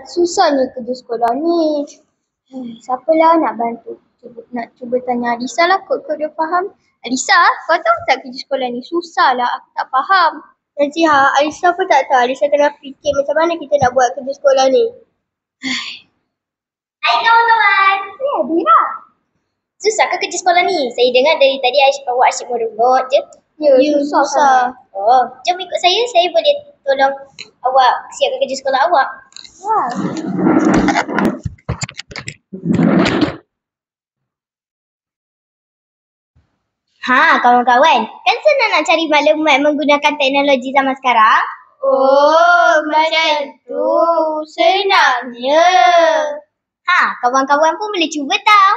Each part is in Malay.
susahnya kerja sekolah ni. Siapalah nak bantu? Nak cuba tanya Alisa lah, kot dia faham. Alisa, kau tahu tak kerja sekolah ni susah lah, aku tak faham. Naziha, Alisa pun tak tahu. Alisa tengah fikir macam mana kita nak buat kerja sekolah ni. Hai kawan-kawan. Ya, Dira. Susah ke kerja sekolah ni? Saya dengar dari tadi awak asyik merungut je. Ya, susah. Oh, jom ikut saya. Saya boleh tolong awak siapkan kerja sekolah awak. Wah. Kawan-kawan. Kan senang nak cari maklumat menggunakan teknologi zaman sekarang? Oh, macam tu. Senangnya. Kawan-kawan pun boleh cuba tau.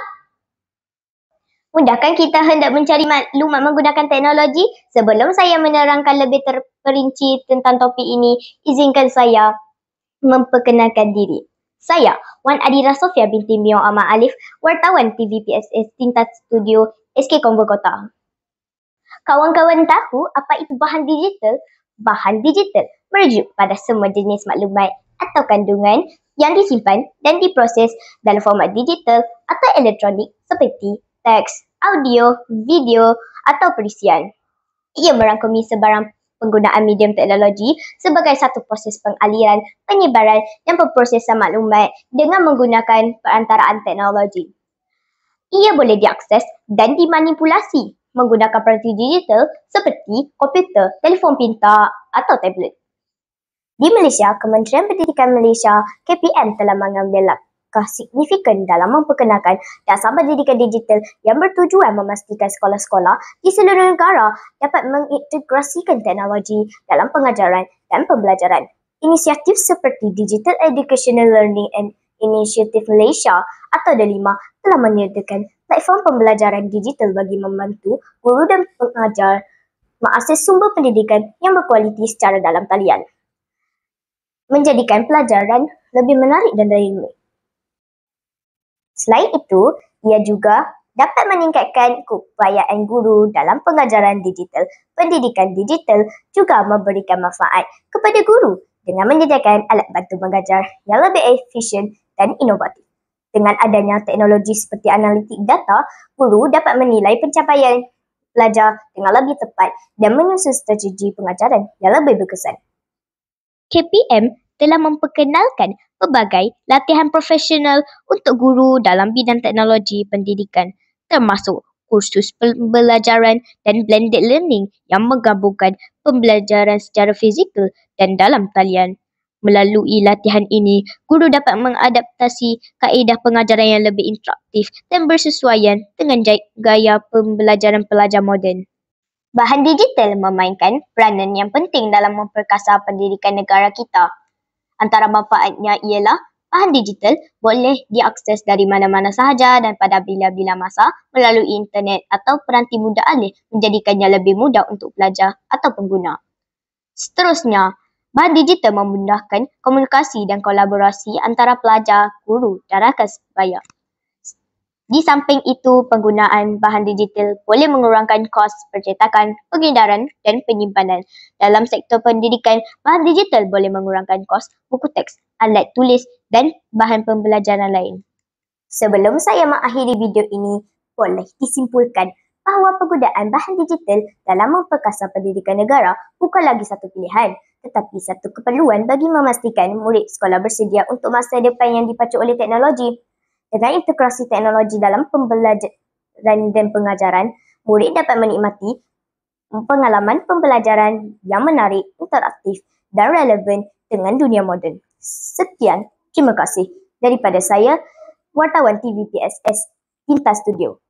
Mudahkan kita hendak mencari maklumat menggunakan teknologi? Sebelum saya menerangkan lebih terperinci tentang topik ini, izinkan saya memperkenalkan diri. Saya, Wan Adira Sofia binti Miong Ahmad Alif, wartawan TVPSS Tintas Studio SK Konvo Kota. Kawan-kawan tahu apa itu bahan digital? Bahan digital merujuk pada semua jenis maklumat atau kandungan yang disimpan dan diproses dalam format digital atau elektronik seperti teks, audio, video atau perisian. Ia merangkumi sebarang penggunaan medium teknologi sebagai satu proses pengaliran, penyebaran dan pemprosesan maklumat dengan menggunakan perantaraan teknologi. Ia boleh diakses dan dimanipulasi menggunakan perangkat digital seperti komputer, telefon pintar atau tablet. Di Malaysia, Kementerian Pendidikan Malaysia KPM telah mengambil langkah signifikan dalam memperkenalkan dasar pendidikan digital yang bertujuan memastikan sekolah-sekolah di seluruh negara dapat mengintegrasikan teknologi dalam pengajaran dan pembelajaran. Inisiatif seperti Digital Educational Learning and Initiative Malaysia atau D5 telah menyediakan platform pembelajaran digital bagi membantu guru dan pengajar mengakses sumber pendidikan yang berkualiti secara dalam talian, menjadikan pelajaran lebih menarik dan dinamis. Selain itu, ia juga dapat meningkatkan keupayaan guru dalam pengajaran digital. Pendidikan digital juga memberikan manfaat kepada guru dengan menyediakan alat bantu mengajar yang lebih efisien dan inovatif. Dengan adanya teknologi seperti analitik data, guru dapat menilai pencapaian pelajar dengan lebih tepat dan menyusun strategi pengajaran yang lebih berkesan. KPM telah memperkenalkan pelbagai latihan profesional untuk guru dalam bidang teknologi pendidikan, termasuk kursus pembelajaran dan blended learning yang menggabungkan pembelajaran secara fizikal dan dalam talian. Melalui latihan ini, guru dapat mengadaptasi kaedah pengajaran yang lebih interaktif dan bersesuaian dengan gaya pembelajaran pelajar moden. Bahan digital memainkan peranan yang penting dalam memperkasa pendidikan negara kita. Antara manfaatnya ialah bahan digital boleh diakses dari mana-mana sahaja dan pada bila-bila masa melalui internet atau peranti mudah alih, menjadikannya lebih mudah untuk pelajar atau pengguna. Seterusnya, bahan digital memudahkan komunikasi dan kolaborasi antara pelajar, guru dan rakan sebaya. Di samping itu, penggunaan bahan digital boleh mengurangkan kos percetakan, pengedaran dan penyimpanan. Dalam sektor pendidikan, bahan digital boleh mengurangkan kos buku teks, alat tulis dan bahan pembelajaran lain. Sebelum saya mengakhiri video ini, boleh disimpulkan bahawa penggunaan bahan digital dalam memperkasa pendidikan negara bukan lagi satu pilihan, tetapi satu keperluan bagi memastikan murid sekolah bersedia untuk masa depan yang dipacu oleh teknologi. Dengan integrasi teknologi dalam pembelajaran dan pengajaran, murid dapat menikmati pengalaman pembelajaran yang menarik, interaktif dan relevan dengan dunia moden. Sekian, terima kasih daripada saya, wartawan TVPSS Tintas Studio.